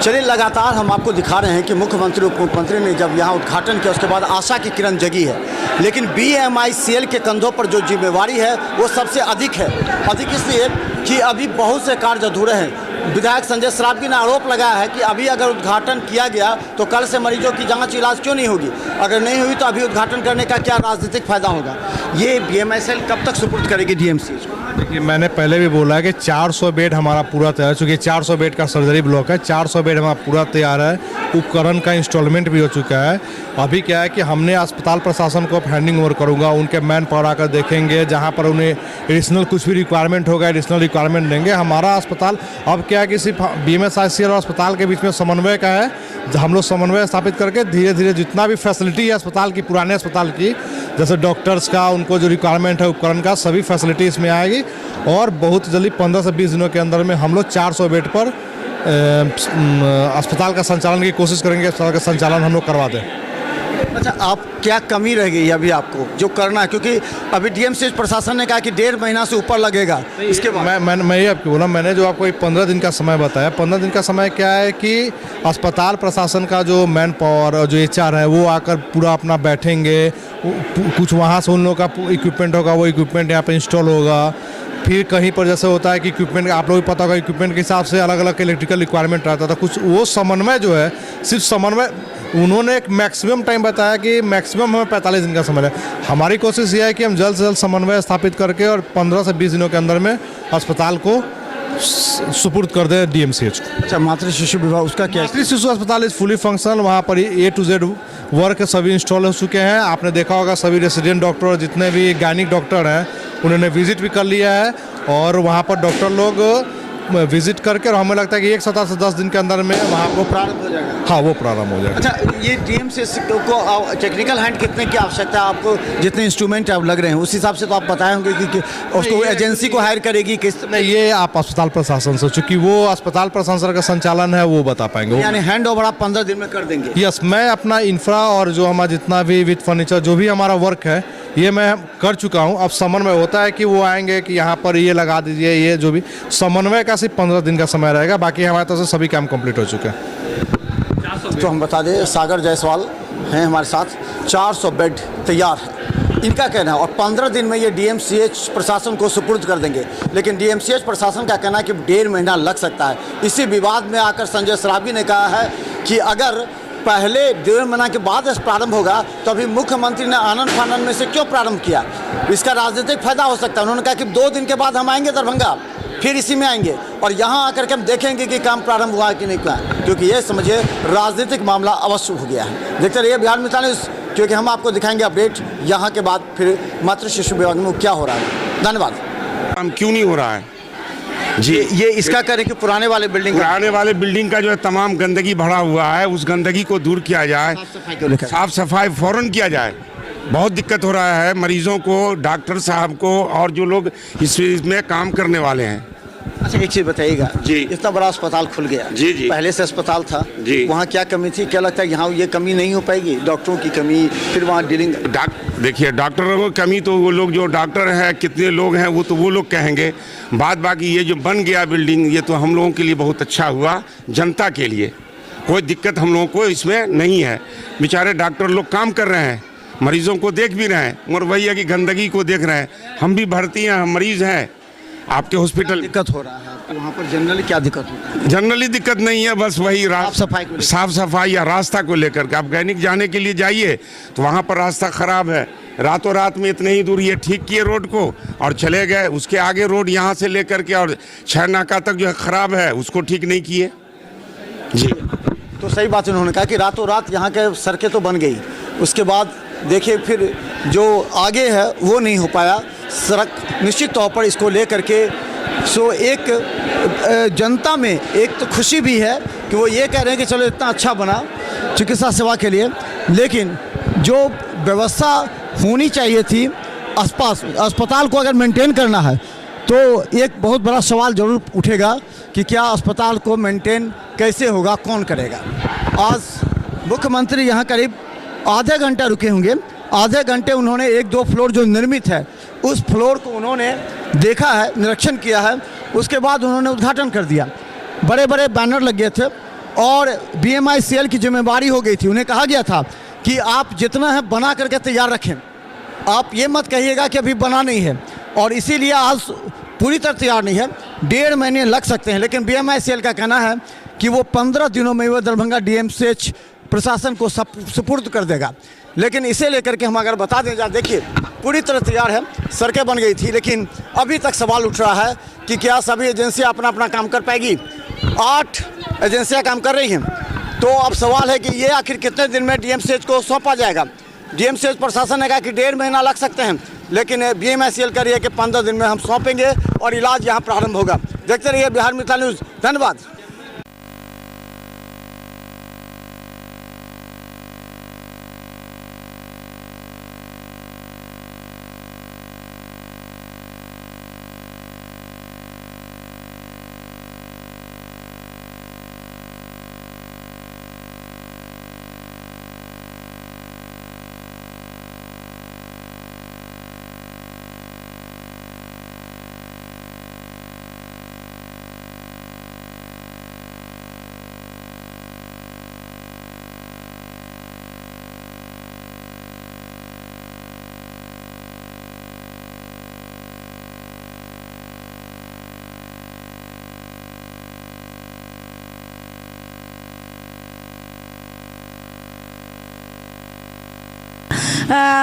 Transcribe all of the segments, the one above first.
चलिए, लगातार हम आपको दिखा रहे हैं कि मुख्यमंत्री उप मुख्यमंत्री ने जब यहाँ उद्घाटन किया उसके बाद आशा की किरण जगी है, लेकिन BMICL के कंधों पर जो जिम्मेवारी है वो सबसे अधिक है। अधिक इसलिए कि अभी बहुत से कार्य अधूरे हैं। विधायक संजय सरावगी ने आरोप लगाया है कि अभी अगर उद्घाटन किया गया तो कल से मरीजों की जांच इलाज क्यों नहीं होगी, अगर नहीं हुई तो अभी उद्घाटन करने का क्या राजनीतिक फायदा होगा। ये BMICL कब तक सुपुर्द करेगी DMCH को? देखिए, मैंने पहले भी बोला है कि 400 बेड हमारा पूरा तैयार है, चूँकि 400 बेड का सर्जरी ब्लॉक है, 400 बेड हमारा पूरा तैयार है। उपकरण का इंस्टॉलमेंट भी हो चुका है। अभी क्या है कि हमने अस्पताल प्रशासन को हैंडिंग ओवर करूँगा, उनके मैन पावर आकर देखेंगे, जहाँ पर उन्हें एडिशनल कुछ भी रिक्वायरमेंट होगा एडिशनल रिक्वायरमेंट देंगे। हमारा अस्पताल अब क्या है कि सिर्फ BMICL और अस्पताल के बीच में समन्वय का है। हम लोग समन्वय स्थापित करके धीरे धीरे जितना भी फैसिलिटी है अस्पताल की, पुराने अस्पताल की, जैसे डॉक्टर्स का उनको जो रिक्वायरमेंट है उपकरण का, सभी फैसिलिटी इसमें आएगी और बहुत जल्दी 15 से 20 दिनों के अंदर में हम लोग 400 बेड पर अस्पताल का संचालन की कोशिश करेंगे। अस्पताल का संचालन हम लोग करवा दें। अच्छा, आप क्या कमी रह गई है अभी आपको जो करना है, क्योंकि अभी DMCH प्रशासन ने कहा कि 1.5 महीना से ऊपर लगेगा। इसके बाद मैं ये आपको बोला, मैंने जो आपको 15 दिन का समय बताया, 15 दिन का समय क्या है कि अस्पताल प्रशासन का जो मैन पावर और जो HR है वो आकर पूरा अपना बैठेंगे, कुछ वहाँ से उन लोगों का इक्विपमेंट होगा, वो इक्विपमेंट यहाँ पर इंस्टॉल होगा। फिर कहीं पर जैसे होता है कि इक्विपमेंट, आप लोगों को पता होगा इक्विपमेंट के हिसाब से अलग अलग इलेक्ट्रिकल रिक्वायरमेंट रहता था, कुछ वो समन्वय जो है, सिर्फ समन्वय उन्होंने एक मैक्सिमम टाइम बताया कि मैक्सिमम हमें 45 दिन का समय है। हमारी कोशिश ये है कि हम जल्द से जल्द समन्वय स्थापित करके और 15 से 20 दिनों के अंदर में अस्पताल को सुपुर्द कर दें DMCH को। अच्छा, मातृ शिशु विभाग उसका क्या? मातृ शिशु अस्पताल इज फुली फंक्शनल, वहाँ पर A to Z वर्क सभी इंस्टॉल हो चुके हैं। आपने देखा होगा सभी रेसिडेंट डॉक्टर और जितने भी गायनिक डॉक्टर हैं उन्होंने विजिट भी कर लिया है और वहाँ पर डॉक्टर लोग विजिट करके, और हमें लगता है कि 1 सप्ताह से 10 दिन के अंदर में वहाँ को प्रारंभ हो जाएगा। हाँ, वो प्रारंभ हो जाएगा। अच्छा, ये DMCH को टेक्निकल हैंड कितने की आवश्यकता है आपको? जितने इंस्ट्रूमेंट अब लग रहे हैं उस हिसाब से तो आप बताए होंगे कि उसको एजेंसी को हायर करेगी किस? नहीं, ये आप अस्पताल प्रशासन से, चूँकि वो अस्पताल प्रशासन का संचालन है वो बता पाएंगे। यानी हैंड ओवर आप 15 दिन में कर देंगे? यस, मैं अपना इंफ्रा और जो हमारा जितना भी विद फर्नीचर जो भी हमारा वर्क है ये मैं कर चुका हूँ। अब समन्वय होता है कि वो आएंगे कि यहाँ पर ये लगा दीजिए, ये जो भी समन्वय का सिर्फ 15 दिन का समय रहेगा, बाकी हमारे तरफ से सभी काम कंप्लीट हो चुके हैं। तो हम बता दें, सागर जायसवाल हैं हमारे साथ, 400 बेड तैयार है इनका कहना है और 15 दिन में ये DMCH प्रशासन को सुपुर्द कर देंगे। लेकिन DMCH प्रशासन का कहना है कि 1.5 महीना लग सकता है। इसी विवाद में आकर संजय सरावगी ने कहा है कि अगर पहले 1.5 महीना के बाद प्रारंभ होगा तो अभी मुख्यमंत्री ने आनंद फानन में से क्यों प्रारंभ किया, इसका राजनीतिक फायदा हो सकता है। उन्होंने कहा कि 2 दिन के बाद हम आएंगे दरभंगा, फिर इसी में आएंगे और यहाँ आकर के हम देखेंगे कि काम प्रारंभ हुआ है कि नहीं हुआ, क्योंकि ये समझिए राजनीतिक मामला अवश्य हो गया है। देखते रहिए बिहार मित्र न्यूज़, क्योंकि हम आपको दिखाएंगे अपडेट यहाँ के बाद फिर मातृ शिशु विभाग में क्या हो रहा है। धन्यवाद। काम क्यों नहीं हो रहा है जी? ये इसका करें कि पुराने वाले बिल्डिंग का जो है तमाम गंदगी भरा हुआ है, उस गंदगी को दूर किया जाए, साफ सफाई फौरन किया जाए। बहुत दिक्कत हो रहा है मरीजों को, डॉक्टर साहब को और जो लोग इसमें काम करने वाले हैं। अच्छा, एक चीज़ बताइएगा जी, इतना बड़ा अस्पताल खुल गया जी जी, पहले से अस्पताल था जी, वहाँ क्या कमी थी? क्या लगता है यहाँ ये कमी नहीं हो पाएगी? डॉक्टरों की कमी, फिर वहाँ डीलिंग। देखिए, डॉक्टरों की कमी तो वो लोग जो डॉक्टर हैं, कितने लोग हैं वो तो वो लोग कहेंगे। बाकी ये जो बन गया बिल्डिंग, ये तो हम लोगों के लिए बहुत अच्छा हुआ, जनता के लिए कोई दिक्कत हम लोगों को इसमें नहीं है। बेचारे डॉक्टर लोग काम कर रहे हैं, मरीजों को देख भी रहे हैं, मगर वही है कि गंदगी को देख रहे हैं। हम भी भर्ती हैं, हम मरीज हैं, आपके हॉस्पिटल दिक्कत हो रहा है आपको वहाँ पर? जनरली क्या दिक्कत होता है? जनरली दिक्कत नहीं है, बस वही साफ सफाई या रास्ता को लेकर के। आप गैनिक जाने के लिए जाइए तो वहाँ पर रास्ता खराब है, रातों रात में इतने ही दूर ये ठीक किए रोड को और चले गए। उसके आगे रोड यहाँ से लेकर के और 6 नाका तक जो है खराब है, उसको ठीक नहीं किए जी। तो सही बात उन्होंने कहा कि रातों रात यहाँ के सड़कें तो बन गई, उसके बाद देखिए फिर जो आगे है वो नहीं हो पाया सड़क। निश्चित तौर पर इसको लेकर के एक जनता में एक तो खुशी भी है कि वो ये कह रहे हैं कि चलो इतना अच्छा बना चिकित्सा सेवा के लिए, लेकिन जो व्यवस्था होनी चाहिए थी अस्पताल को अगर मेंटेन करना है तो एक बहुत बड़ा सवाल जरूर उठेगा कि क्या अस्पताल को मेंटेन कैसे होगा, कौन करेगा। आज मुख्यमंत्री यहाँ करीब आधे घंटा रुके होंगे। आधे घंटे उन्होंने 1-2 फ्लोर जो निर्मित है उस फ्लोर को उन्होंने देखा है, निरीक्षण किया है, उसके बाद उन्होंने उद्घाटन कर दिया। बड़े बड़े बैनर लगे थे और BMICL की जिम्मेदारी हो गई थी। उन्हें कहा गया था कि आप जितना है बना करके तैयार रखें, आप ये मत कहिएगा कि अभी बना नहीं है, और इसीलिए आज पूरी तरह तैयार नहीं है, 1.5 महीने लग सकते हैं। लेकिन BMICL का कहना है कि वो 15 दिनों में वो दरभंगा DMCH प्रशासन को सुपुर्द कर देगा। लेकिन इसे लेकर के हम अगर बता दें, जहाँ देखिए पूरी तरह तैयार है, सड़कें बन गई थी, लेकिन अभी तक सवाल उठ रहा है कि क्या सभी एजेंसियां अपना अपना काम कर पाएगी। 8 एजेंसियां काम कर रही हैं, तो अब सवाल है कि ये आखिर कितने दिन में DMCH को सौंपा जाएगा। DMCH प्रशासन ने कहा कि 1.5 महीना लग सकते हैं, लेकिन BMICL कह रही है कि 15 दिन में हम सौंपेंगे और इलाज यहाँ प्रारंभ होगा। देखते रहिए बिहार मिसाल न्यूज़। धन्यवाद।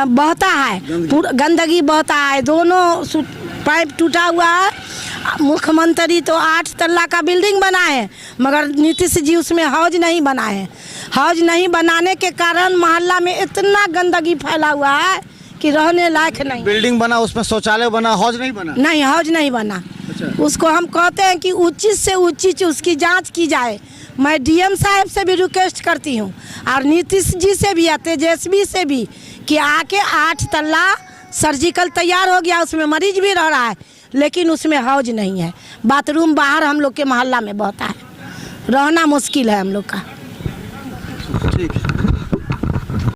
बहता है, गंदगी बहता है, दोनों पाइप टूटा हुआ है। मुख्यमंत्री तो 8 तल्ला का बिल्डिंग बनाए हैं, मगर नीतीश जी उसमें हौज नहीं बनाए हैं। हौज नहीं बनाने के कारण मोहल्ला में इतना गंदगी फैला हुआ है कि रहने लायक नहीं। बिल्डिंग बना, उसमें शौचालय बना, हौज नहीं बना। नहीं, हौज नहीं बना। उसको हम कहते हैं कि उचित से उचित उसकी जांच की जाए। मैं DM साहब से भी रिक्वेस्ट करती हूँ और नीतीश जी से भी, तेजस्वी से भी, कि आके 8 तल्ला सर्जिकल तैयार हो गया, उसमें मरीज भी रह रहा है, लेकिन उसमें हौज नहीं है। बाथरूम बाहर हम लोग के मोहल्ला में बहता है, रहना मुश्किल है हम लोग का। ठीक है।